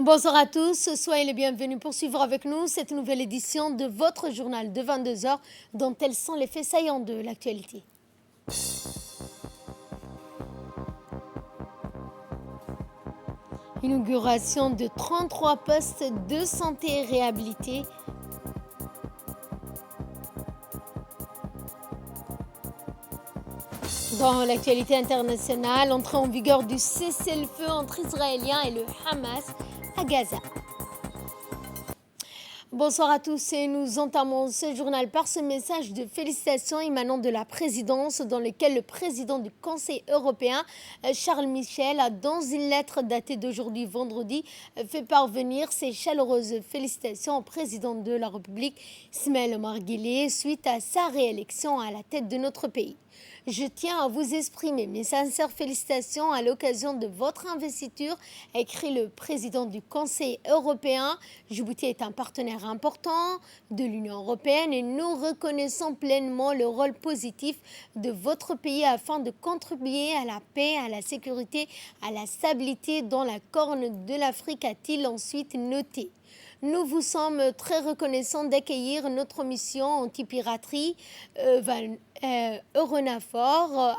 Bonsoir à tous, soyez les bienvenus pour suivre avec nous cette nouvelle édition de votre journal de 22 heures dont tels sont les faits saillants de l'actualité. Inauguration de 33 postes de santé réhabilités. Dans l'actualité internationale, entrée en vigueur du cessez-le-feu entre Israéliens et le Hamas à Gaza. Bonsoir à tous et nous entamons ce journal par ce message de félicitations émanant de la présidence dans lequel le président du Conseil européen, Charles Michel, a dans une lettre datée d'aujourd'hui vendredi fait parvenir ses chaleureuses félicitations au président de la République, Ismaël Omar Guelleh, suite à sa réélection à la tête de notre pays. Je tiens à vous exprimer mes sincères félicitations à l'occasion de votre investiture, a écrit le président du Conseil européen. Djibouti est un partenaire important de l'Union européenne et nous reconnaissons pleinement le rôle positif de votre pays afin de contribuer à la paix, à la sécurité, à la stabilité dans la corne de l'Afrique, a-t-il ensuite noté. Nous vous sommes très reconnaissants d'accueillir notre mission anti-piraterie Euronafor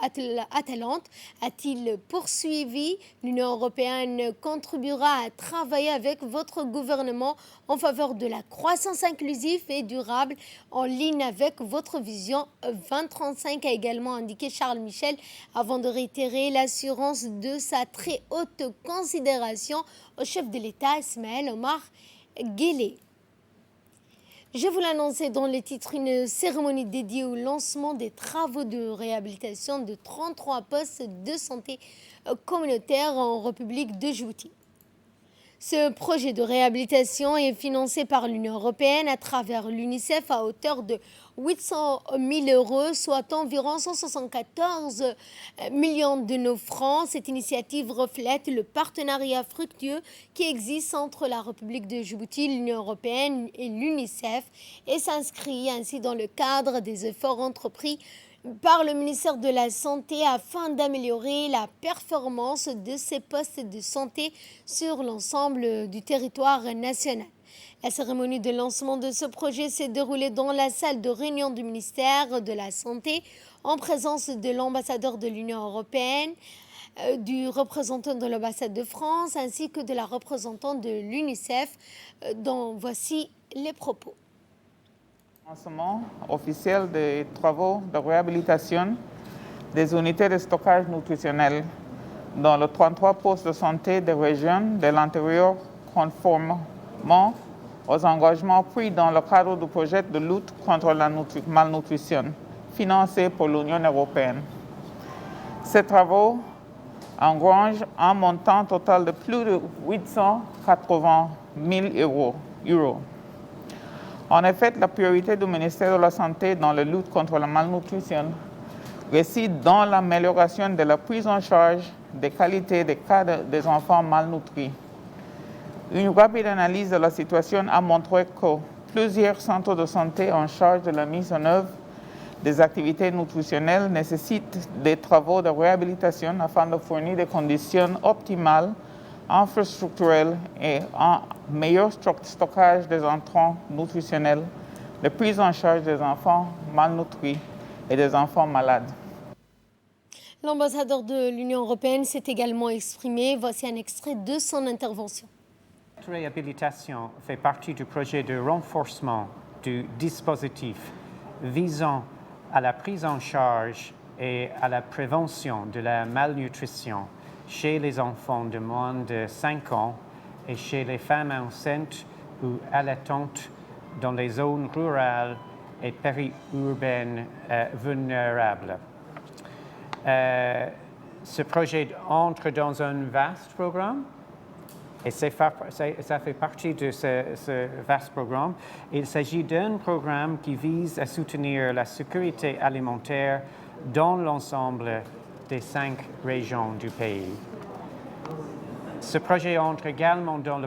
Atalante, a-t-il poursuivi. L'Union européenne contribuera à travailler avec votre gouvernement en faveur de la croissance inclusive et durable en ligne avec votre vision 2035, a également indiqué Charles Michel avant de réitérer l'assurance de sa très haute considération au chef de l'État Ismaël Omar Guelleh. Je vous l'annonçais dans les titres, une cérémonie dédiée au lancement des travaux de réhabilitation de 33 postes de santé communautaire en République de Djibouti. Ce projet de réhabilitation est financé par l'Union européenne à travers l'UNICEF à hauteur de 800 000 euros, soit environ 174 millions de nos francs. Cette initiative reflète le partenariat fructueux qui existe entre la République de Djibouti, l'Union européenne et l'UNICEF et s'inscrit ainsi dans le cadre des efforts entrepris par le ministère de la Santé afin d'améliorer la performance de ces postes de santé sur l'ensemble du territoire national. La cérémonie de lancement de ce projet s'est déroulée dans la salle de réunion du ministère de la Santé en présence de l'ambassadeur de l'Union européenne, du représentant de l'ambassade de France ainsi que de la représentante de l'UNICEF, dont voici les propos. Lancement officiel des travaux de réhabilitation des unités de stockage nutritionnel dans les 33 postes de santé des régions de l'intérieur conformément aux engagements pris dans le cadre du projet de lutte contre la malnutrition financé par l'Union européenne. Ces travaux engrangent un montant total de plus de 880 000 euros. En effet, la priorité du ministère de la Santé dans la lutte contre la malnutrition réside dans l'amélioration de la prise en charge des qualités des cas des enfants malnutris. Une rapide analyse de la situation a montré que plusieurs centres de santé en charge de la mise en œuvre des activités nutritionnelles nécessitent des travaux de réhabilitation afin de fournir des conditions optimales infrastructurelles et un meilleur stockage des intrants nutritionnels, de prise en charge des enfants malnutris et des enfants malades. L'ambassadeur de l'Union européenne s'est également exprimé. Voici un extrait de son intervention. Cette réhabilitation fait partie du projet de renforcement du dispositif visant à la prise en charge et à la prévention de la malnutrition chez les enfants de moins de 5 ans et chez les femmes enceintes ou allaitantes dans les zones rurales et périurbaines vulnérables. Ce projet entre dans un vaste programme et ça fait partie de ce vaste programme. Il s'agit d'un programme qui vise à soutenir la sécurité alimentaire dans l'ensemble des 5 régions du pays. Ce projet entre également dans le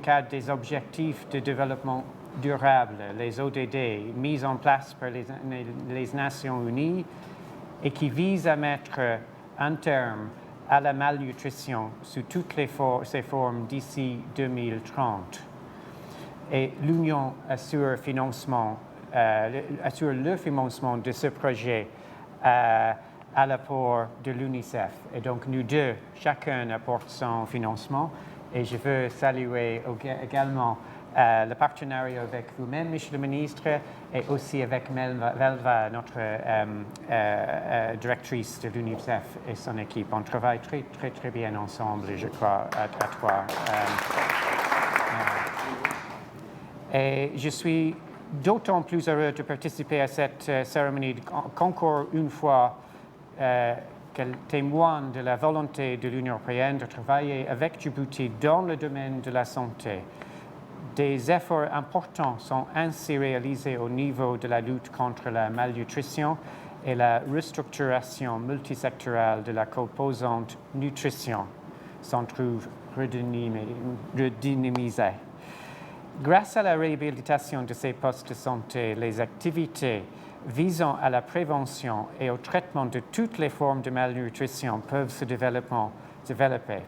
cadre des objectifs de développement durable, les ODD, mis en place par les Nations Unies et qui vise à mettre un terme à la malnutrition sous toutes ses formes d'ici 2030. Et l'Union assure le financement de ce projet à l'apport de l'UNICEF. Et donc nous deux, chacun apporte son financement. Et je veux saluer également le partenariat avec vous-même, Monsieur le Ministre, et aussi avec Melva, notre directrice de l'UNICEF et son équipe. On travaille très, très, très bien ensemble, je crois, à toi. Et je suis d'autant plus heureux de participer à cette cérémonie qu'encore une fois, qu'elle témoigne de la volonté de l'Union européenne de travailler avec Djibouti dans le domaine de la santé. Des efforts importants sont ainsi réalisés au niveau de la lutte contre la malnutrition et la restructuration multisectorielle de la composante nutrition s'en trouve redynamisée. Grâce à la réhabilitation de ces postes de santé, les activités visant à la prévention et au traitement de toutes les formes de malnutrition peuvent se développer.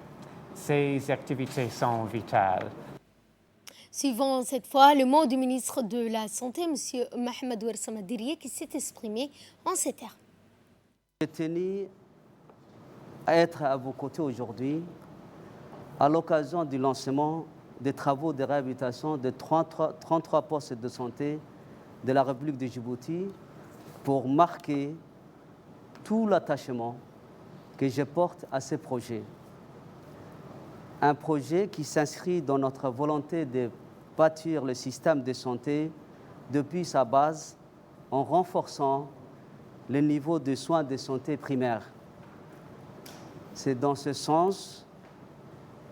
Ces activités sont vitales. Suivant cette fois le mot du ministre de la Santé, M. Mohamed Ouarsama Dirie, qui s'est exprimé en ces termes. Je tenais à être à vos côtés aujourd'hui à l'occasion du lancement des travaux de réhabilitation de 33 postes de santé de la République de Djibouti pour marquer tout l'attachement que je porte à ce projet. Un projet qui s'inscrit dans notre volonté de bâtir le système de santé depuis sa base en renforçant le niveau de soins de santé primaires. C'est dans ce sens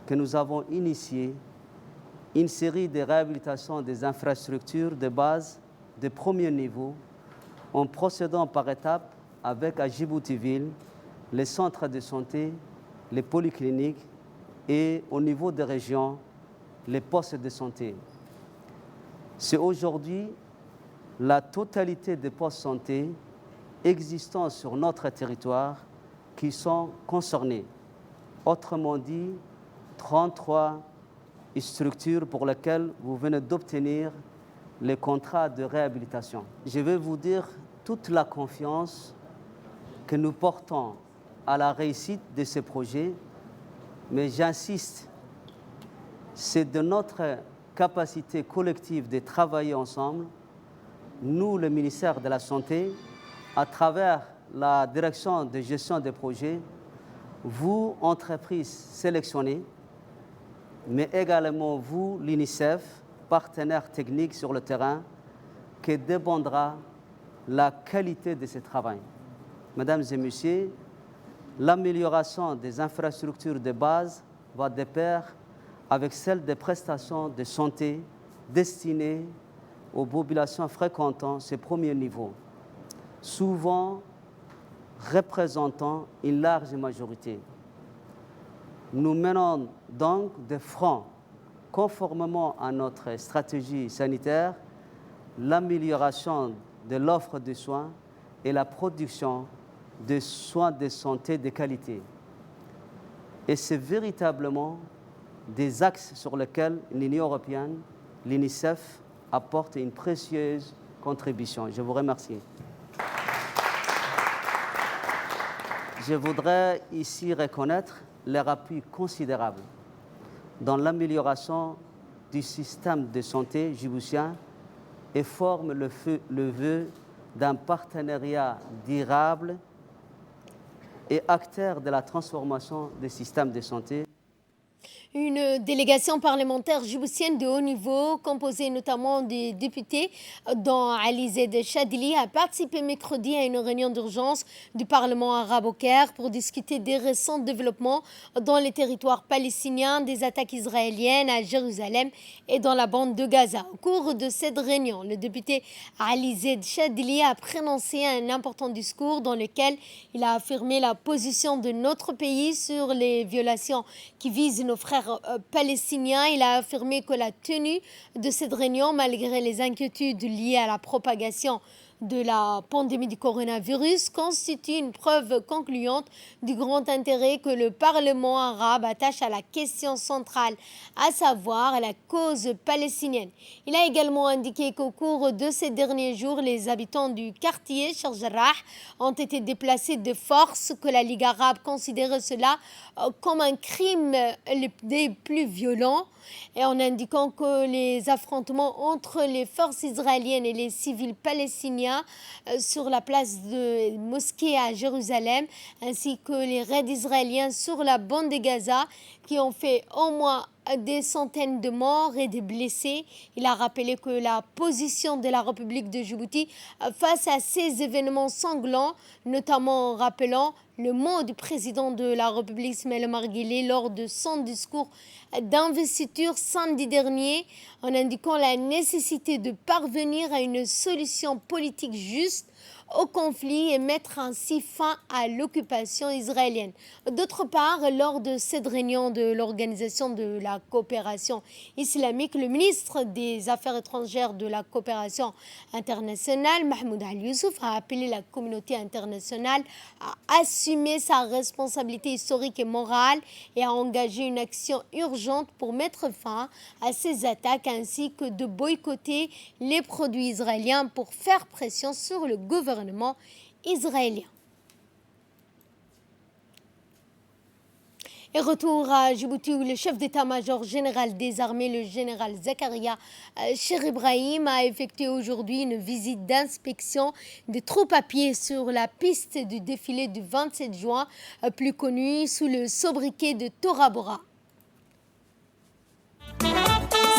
que nous avons initié une série de réhabilitations des infrastructures de base de premier niveau en procédant par étapes avec à Djibouti-Ville les centres de santé, les polycliniques et au niveau des régions, les postes de santé. C'est aujourd'hui la totalité des postes de santé existants sur notre territoire qui sont concernés. Autrement dit, 33 structures pour lesquelles vous venez d'obtenir les contrats de réhabilitation. Je vais vous dire toute la confiance que nous portons à la réussite de ces projets, mais j'insiste, c'est de notre capacité collective de travailler ensemble, nous, le ministère de la Santé, à travers la direction de gestion des projets, vous, entreprises sélectionnées, mais également vous, l'UNICEF, partenaire technique sur le terrain, qui dépendra la qualité de ce travail. Mesdames et messieurs, l'amélioration des infrastructures de base va de pair avec celle des prestations de santé destinées aux populations fréquentant ces premiers niveaux, souvent représentant une large majorité. Nous menons donc de front, conformément à notre stratégie sanitaire, l'amélioration de l'offre de soins et la production de soins de santé de qualité. Et c'est véritablement des axes sur lesquels l'Union européenne, l'UNICEF, apporte une précieuse contribution. Je vous remercie. Je voudrais ici reconnaître leur appui considérable dans l'amélioration du système de santé djiboutien et forment le vœu d'un partenariat durable et acteur de la transformation des systèmes de santé. Une délégation parlementaire djiboutienne de haut niveau, composée notamment des députés, dont Ali Zed Chadili, a participé mercredi à une réunion d'urgence du Parlement arabe au Caire pour discuter des récents développements dans les territoires palestiniens, des attaques israéliennes à Jérusalem et dans la bande de Gaza. Au cours de cette réunion, le député Ali Zed Chadili a prononcé un important discours dans lequel il a affirmé la position de notre pays sur les violations qui visent nos frères palestiniens. Il a affirmé que la tenue de cette réunion, malgré les inquiétudes liées à la propagation de la pandémie du coronavirus constitue une preuve concluante du grand intérêt que le Parlement arabe attache à la question centrale, à savoir la cause palestinienne. Il a également indiqué qu'au cours de ces derniers jours, les habitants du quartier Sheikh Jarrah ont été déplacés de force, que la Ligue arabe considérait cela comme un crime des plus violents, et en indiquant que les affrontements entre les forces israéliennes et les civils palestiniens sur la place de mosquée à Jérusalem, ainsi que les raids israéliens sur la bande de Gaza qui ont fait au moins des centaines de morts et des blessés. Il a rappelé que la position de la République de Djibouti face à ces événements sanglants, notamment en rappelant le mot du président de la République Ismaël Omar Guelleh lors de son discours d'investiture samedi dernier, en indiquant la nécessité de parvenir à une solution politique juste au conflit et mettre ainsi fin à l'occupation israélienne. D'autre part, lors de cette réunion de l'Organisation de la coopération islamique, le ministre des Affaires étrangères de la coopération internationale, Mahmoud Al-Youssouf, a appelé la communauté internationale à assumer sa responsabilité historique et morale et à engager une action urgente pour mettre fin à ces attaques, ainsi que de boycotter les produits israéliens pour faire pression sur le gouvernement israélien. Et retour à Djibouti, où le chef d'état-major général des armées, le général Zakaria Cheikh Ibrahim, a effectué aujourd'hui une visite d'inspection des troupes à pied sur la piste du défilé du 27 juin, plus connue sous le sobriquet de Tora Bora.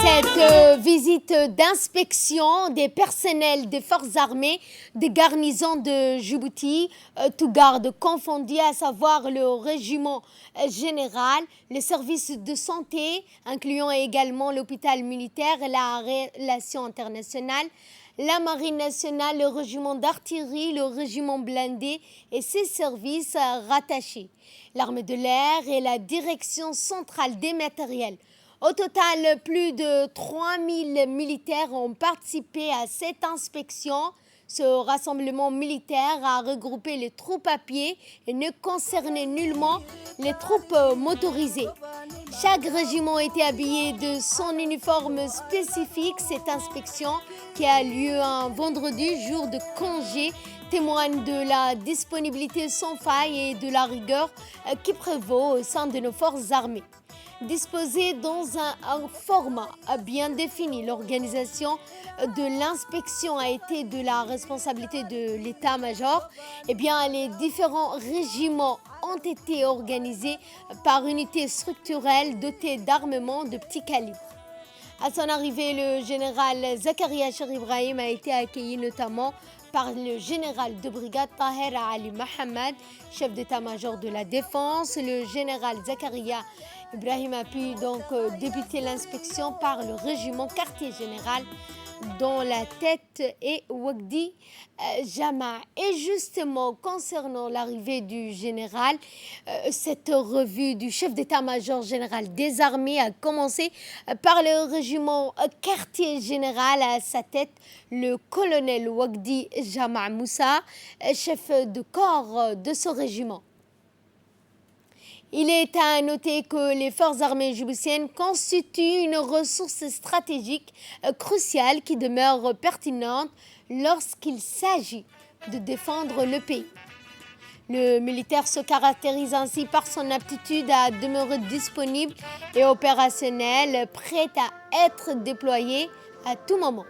Cette visite d'inspection des personnels des forces armées des garnisons de Djibouti, tout garde confondu, à savoir le régiment général, les services de santé, incluant également l'hôpital militaire, la relation internationale, la marine nationale, le régiment d'artillerie, le régiment blindé et ses services rattachés, l'armée de l'air et la direction centrale des matériels. Au total, plus de 3000 militaires ont participé à cette inspection. Ce rassemblement militaire a regroupé les troupes à pied et ne concernait nullement les troupes motorisées. Chaque régiment était habillé de son uniforme spécifique. Cette inspection, qui a lieu un vendredi, jour de congé, témoigne de la disponibilité sans faille et de la rigueur qui prévaut au sein de nos forces armées. Disposée dans un format bien défini, l'organisation de l'inspection a été de la responsabilité de l'état-major. Les différents régiments ont été organisés par unités structurelles dotées d'armements de petit calibre. À son arrivée, le général Zakaria Cheikh Ibrahim a été accueilli notamment par le général de brigade Taher Ali Mohamed, chef d'état-major de la défense. Le général Zakaria Ibrahim a pu donc débuter l'inspection par le régiment quartier général dont la tête est Wagdi Jama. Et justement, concernant l'arrivée du général, cette revue du chef d'état-major général des armées a commencé par le régiment quartier général, à sa tête le colonel Wagdi Jama Moussa, chef de corps de ce régiment. Il est à noter que les forces armées djiboutiennes constituent une ressource stratégique cruciale qui demeure pertinente lorsqu'il s'agit de défendre le pays. Le militaire se caractérise ainsi par son aptitude à demeurer disponible et opérationnel, prêt à être déployé à tout moment.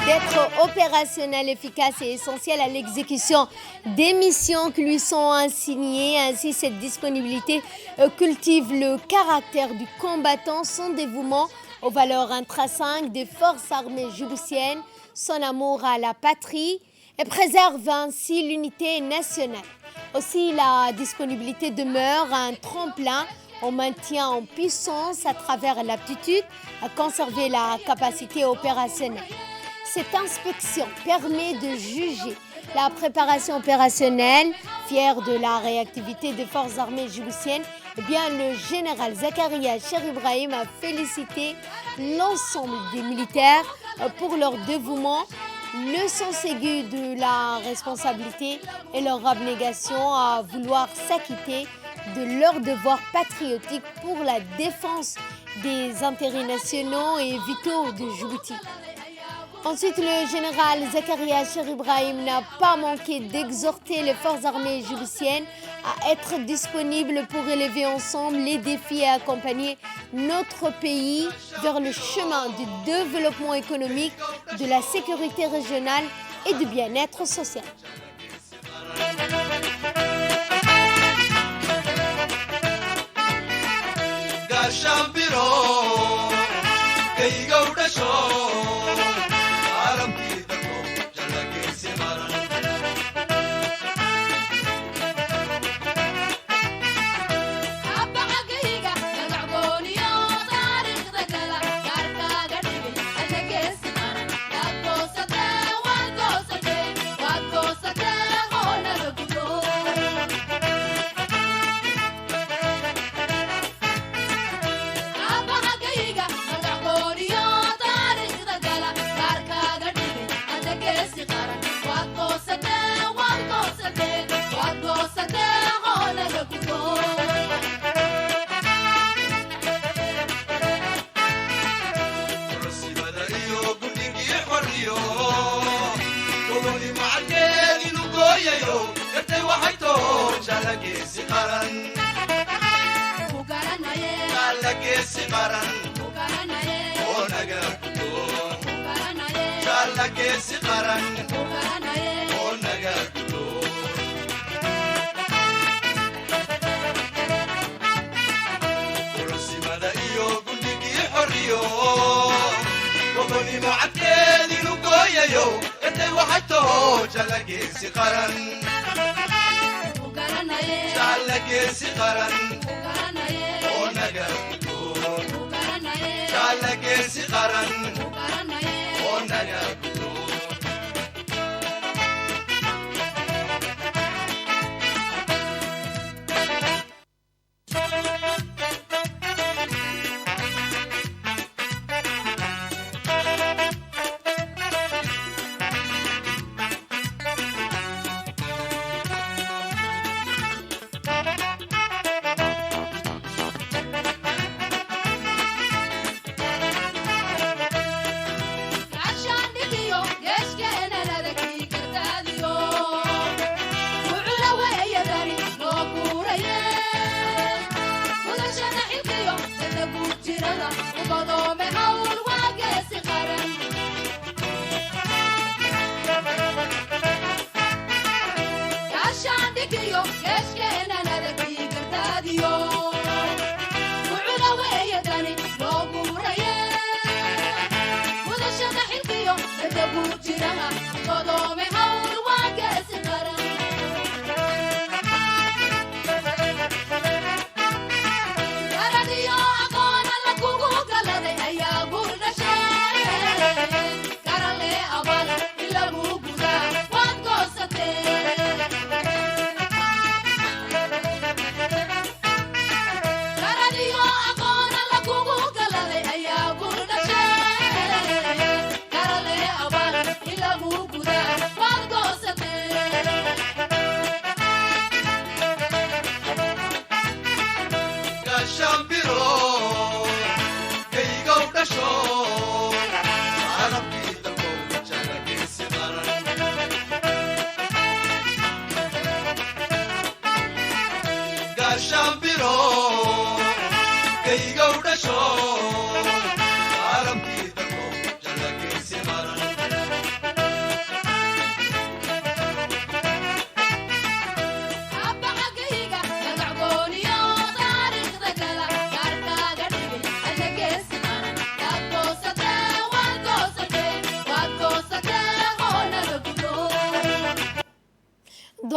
d'être opérationnel, efficace et essentiel à l'exécution des missions qui lui sont assignées. Ainsi, cette disponibilité cultive le caractère du combattant, son dévouement aux valeurs intrinsèques des forces armées djiboutiennes, son amour à la patrie et préserve ainsi l'unité nationale. Aussi, la disponibilité demeure un tremplin au maintien en puissance à travers l'aptitude à conserver la capacité opérationnelle. Cette inspection permet de juger la préparation opérationnelle. Fier de la réactivité des forces armées djiboutiennes, le général Zakaria Cher Ibrahim a félicité l'ensemble des militaires pour leur dévouement, le sens aigu de la responsabilité et leur abnégation à vouloir s'acquitter de leurs devoirs patriotiques pour la défense des intérêts nationaux et vitaux de Djibouti. Ensuite, le général Zakaria Cher Ibrahim n'a pas manqué d'exhorter les forces armées djiboutiennes à être disponibles pour élever ensemble les défis et accompagner notre pays vers le chemin du développement économique, de la sécurité régionale et du bien-être social.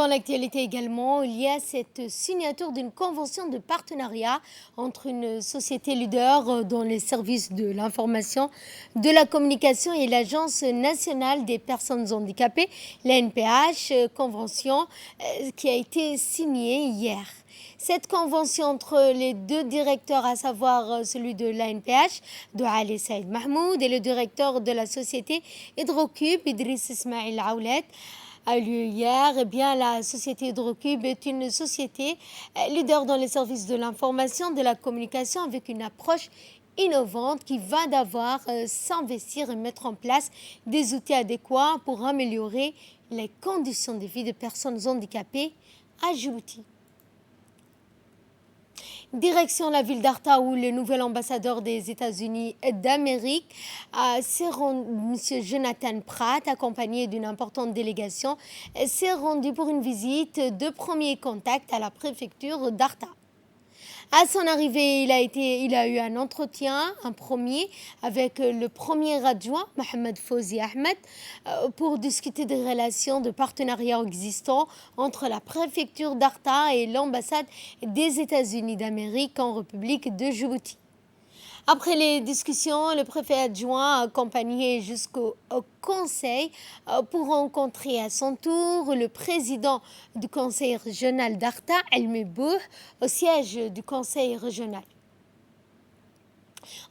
Dans l'actualité également, il y a cette signature d'une convention de partenariat entre une société leader dans les services de l'information, de la communication et l'Agence nationale des personnes handicapées, l'ANPH, convention qui a été signée hier. Cette convention entre les deux directeurs, à savoir celui de l'ANPH, Douali Saïd Mahmoud, et le directeur de la société Hydrocube, Idriss Ismail Aoulet, a eu lieu hier. Eh bien, la société Hydrocube est une société leader dans les services de l'information, de la communication, avec une approche innovante qui va devoir s'investir et mettre en place des outils adéquats pour améliorer les conditions de vie des personnes handicapées à Djibouti. Direction la ville d'Arta où le nouvel ambassadeur des États-Unis d'Amérique, M. Jonathan Pratt, accompagné d'une importante délégation, s'est rendu pour une visite de premier contact à la préfecture d'Arta. À son arrivée, il a eu un entretien, un premier, avec le premier adjoint, Mohamed Fouzi Ahmed, pour discuter des relations de partenariat existants entre la préfecture d'Arta et l'ambassade des États-Unis d'Amérique en République de Djibouti. Après les discussions, le préfet adjoint a accompagné jusqu'au conseil pour rencontrer à son tour le président du conseil régional d'Arta, El Bouh, au siège du conseil régional.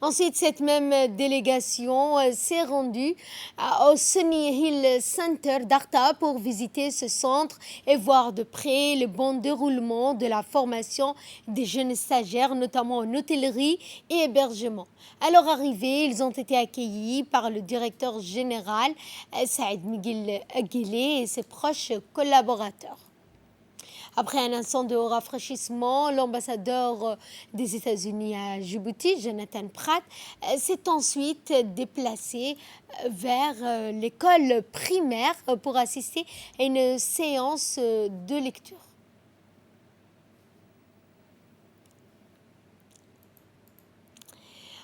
Ensuite, cette même délégation s'est rendue au Sunny Hill Center d'Arta pour visiter ce centre et voir de près le bon déroulement de la formation des jeunes stagiaires, notamment en hôtellerie et hébergement. À leur arrivée, ils ont été accueillis par le directeur général Saïd Miguel Aguilé et ses proches collaborateurs. Après un instant de rafraîchissement, l'ambassadeur des États-Unis à Djibouti, Jonathan Pratt, s'est ensuite déplacé vers l'école primaire pour assister à une séance de lecture.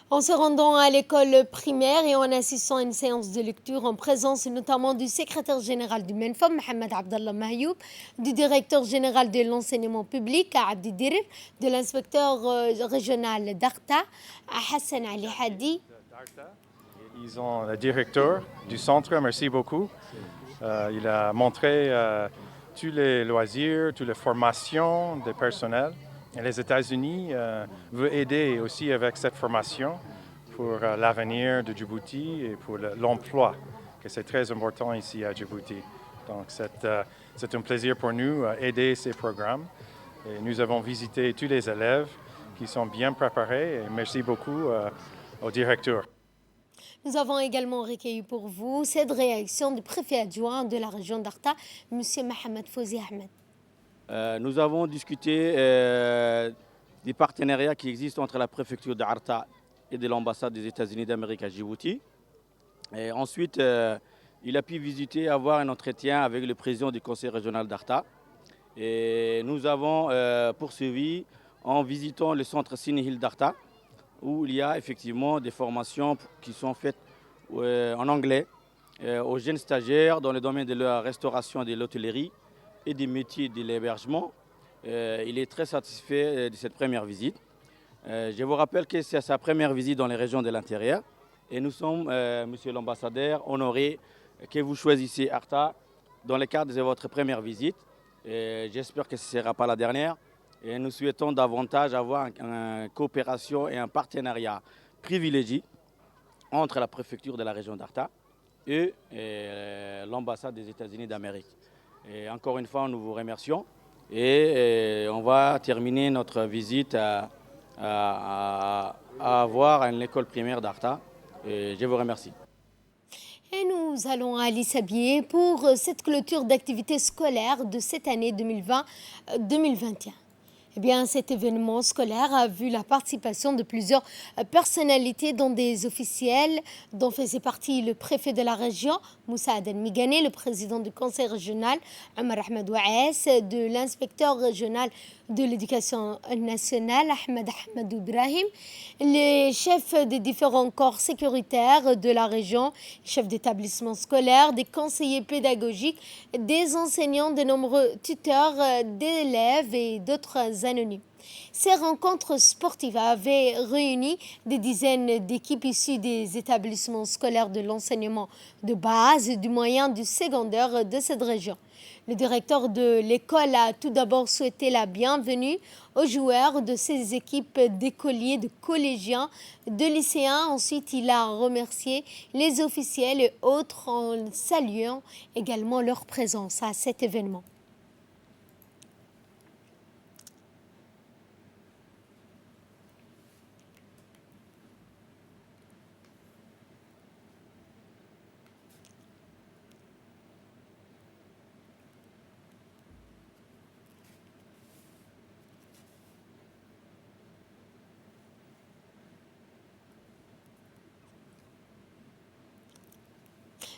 En se rendant à l'école primaire et en assistant à une séance de lecture en présence notamment du secrétaire général du MENFOM, Mohamed Abdallah Mahyoub, du directeur général de l'enseignement public, Abdi Dirir, de l'inspecteur régional d'Arta, Hassan Ali Hadi. Ils ont le directeur du centre, merci beaucoup. Il a montré tous les loisirs, toutes les formations des personnels. Et les États-Unis veulent aider aussi avec cette formation pour l'avenir de Djibouti et pour l'emploi, que c'est très important ici à Djibouti. Donc c'est un plaisir pour nous d'aider ces programmes. Et nous avons visité tous les élèves qui sont bien préparés et merci beaucoup au directeur. Nous avons également recueilli pour vous cette réaction du préfet adjoint de la région d'Arta, M. Mohamed Fouzi Ahmed. Nous avons discuté des partenariats qui existent entre la préfecture d'Arta et de l'ambassade des États-Unis d'Amérique à Djibouti. Et ensuite, il a pu visiter, avoir un entretien avec le président du conseil régional d'Arta. Et nous avons poursuivi en visitant le centre Sunny Hill d'Arta, où il y a effectivement des formations qui sont faites en anglais aux jeunes stagiaires dans le domaine de la restauration et de l'hôtellerie et des métiers de l'hébergement. Il est très satisfait de cette première visite. Je vous rappelle que c'est sa première visite dans les régions de l'intérieur et nous sommes, monsieur l'ambassadeur, honorés que vous choisissiez Arta dans le cadre de votre première visite. J'espère que ce ne sera pas la dernière et nous souhaitons davantage avoir une coopération et un partenariat privilégié entre la préfecture de la région d'Arta et l'ambassade des États-Unis d'Amérique. Et encore une fois, nous vous remercions et on va terminer notre visite à voir à l'école primaire d'Arta. Je vous remercie. Et nous allons à Lissabié pour cette clôture d'activités scolaires de cette année 2020-2021. Eh bien, cet événement scolaire a vu la participation de plusieurs personnalités, dont des officiels, dont faisait partie le préfet de la région, Moussa Aden Migane, le président du conseil régional, Omar Ahmed Ouaes, de l'inspecteur régional de l'Éducation nationale, Ahmed Ahmadou Ibrahim, les chefs des différents corps sécuritaires de la région, chefs d'établissement scolaire, des conseillers pédagogiques, des enseignants, de nombreux tuteurs d'élèves et d'autres anonymes. Ces rencontres sportives avaient réuni des dizaines d'équipes issues des établissements scolaires de l'enseignement de base, du moyen, du secondaire de cette région. Le directeur de l'école a tout d'abord souhaité la bienvenue aux joueurs de ces équipes d'écoliers, de collégiens, de lycéens. Ensuite, il a remercié les officiels et autres en saluant également leur présence à cet événement.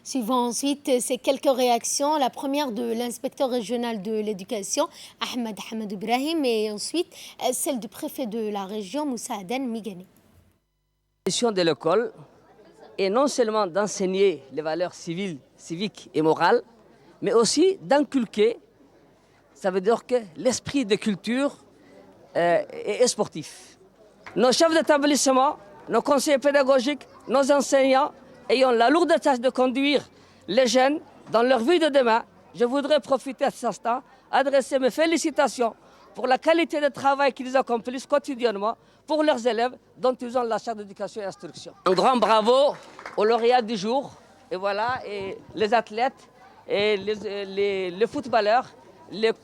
Suivant ensuite ces quelques réactions, la première de l'inspecteur régional de l'éducation, Ahmed Ahmadou Ibrahim, et ensuite celle du préfet de la région, Moussa Adan Migani. La mission de l'école est non seulement d'enseigner les valeurs civiles, civiques et morales, mais aussi d'inculquer, ça veut dire que l'esprit de culture est sportif. Nos chefs d'établissement, nos conseillers pédagogiques, nos enseignants, ayant la lourde tâche de conduire les jeunes dans leur vie de demain, je voudrais profiter de cet instant, adresser mes félicitations pour la qualité de travail qu'ils accomplissent quotidiennement pour leurs élèves dont ils ont la charge d'éducation et instruction. Un grand bravo aux lauréats du jour, et voilà, et les athlètes, et les footballeurs,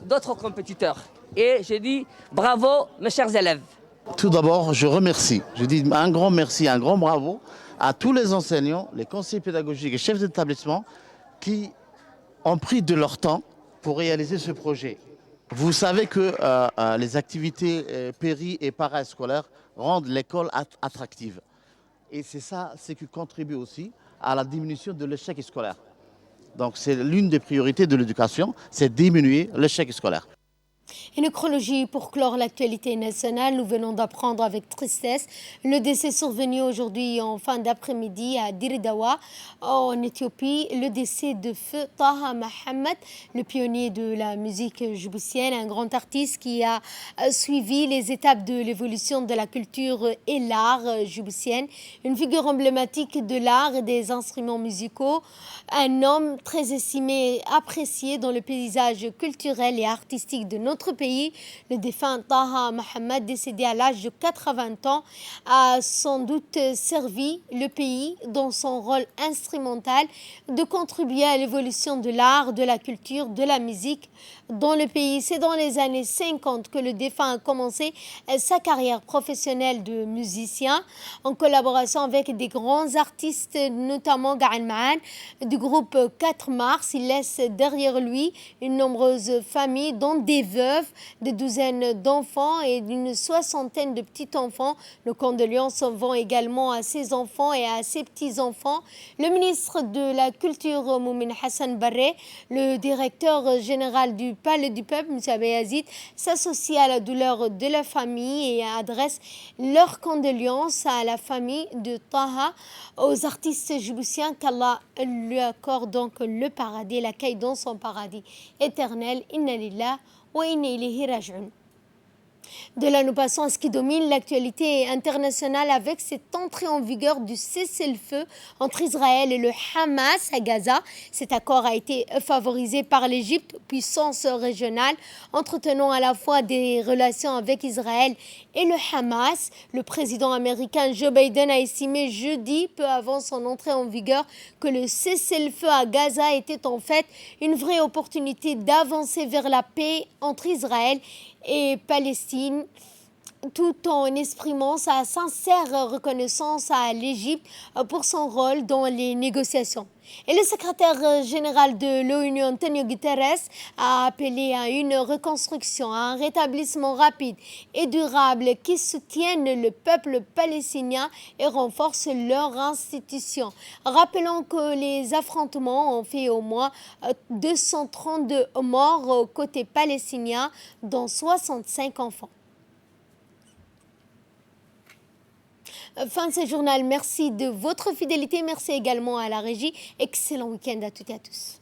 d'autres compétiteurs. Et je dis bravo mes chers élèves. Tout d'abord, je remercie, je dis un grand merci, un grand bravo à tous les enseignants, les conseillers pédagogiques et chefs d'établissement qui ont pris de leur temps pour réaliser ce projet. Vous savez que les activités péri- et parascolaires rendent l'école attractive. Et c'est ça, c'est qui contribue aussi à la diminution de l'échec scolaire. Donc c'est l'une des priorités de l'éducation, c'est diminuer l'échec scolaire. Une chronologie pour clore l'actualité nationale. Nous venons d'apprendre avec tristesse le décès survenu aujourd'hui en fin d'après-midi à Diridawa, en Éthiopie. Le décès de feu Taha Mohamed, le pionnier de la musique djiboutienne, un grand artiste qui a suivi les étapes de l'évolution de la culture et l'art djiboutienne. Une figure emblématique de l'art et des instruments musicaux. Un homme très estimé et apprécié dans le paysage culturel et artistique de notre pays. Le défunt Taha Mohamed, décédé à l'âge de 80 ans, a sans doute servi le pays dans son rôle instrumental de contribuer à l'évolution de l'art, de la culture, de la musique dans le pays. C'est dans les années 50 que le défunt a commencé sa carrière professionnelle de musicien en collaboration avec des grands artistes, notamment Gaël Maan du groupe 4 Mars. Il laisse derrière lui une nombreuse famille, dont des veuves, des douzaines d'enfants et une soixantaine de petits-enfants. Nos condoléances vont également à ses enfants et à ses petits-enfants. Le ministre de la Culture, Moumin Hassan Barré, le directeur général du Palais du Peuple, M. Abayazid, s'associe à la douleur de la famille et adresse leurs condoléances à la famille de Taha, aux artistes djiboutiens, qu'Allah lui accorde donc le paradis, l'accueil dans son paradis éternel. Inna lillah wa inna ilayhi raj'un. De là, nous passons à ce qui domine l'actualité internationale avec cette entrée en vigueur du cessez-le-feu entre Israël et le Hamas à Gaza. Cet accord a été favorisé par l'Égypte, puissance régionale, entretenant à la fois des relations avec Israël et le Hamas. Le président américain Joe Biden a estimé jeudi, peu avant son entrée en vigueur, que le cessez-le-feu à Gaza était en fait une vraie opportunité d'avancer vers la paix entre Israël et Palestine. tout en exprimant sa sincère reconnaissance à l'Égypte pour son rôle dans les négociations. Et le secrétaire général de l'ONU, Antonio Guterres, a appelé à une reconstruction, à un rétablissement rapide et durable qui soutienne le peuple palestinien et renforce leurs institutions. Rappelons que les affrontements ont fait au moins 232 morts côté palestinien, dont 65 enfants. Fin de ce journal, merci de votre fidélité, merci également à la régie. Excellent week-end à toutes et à tous.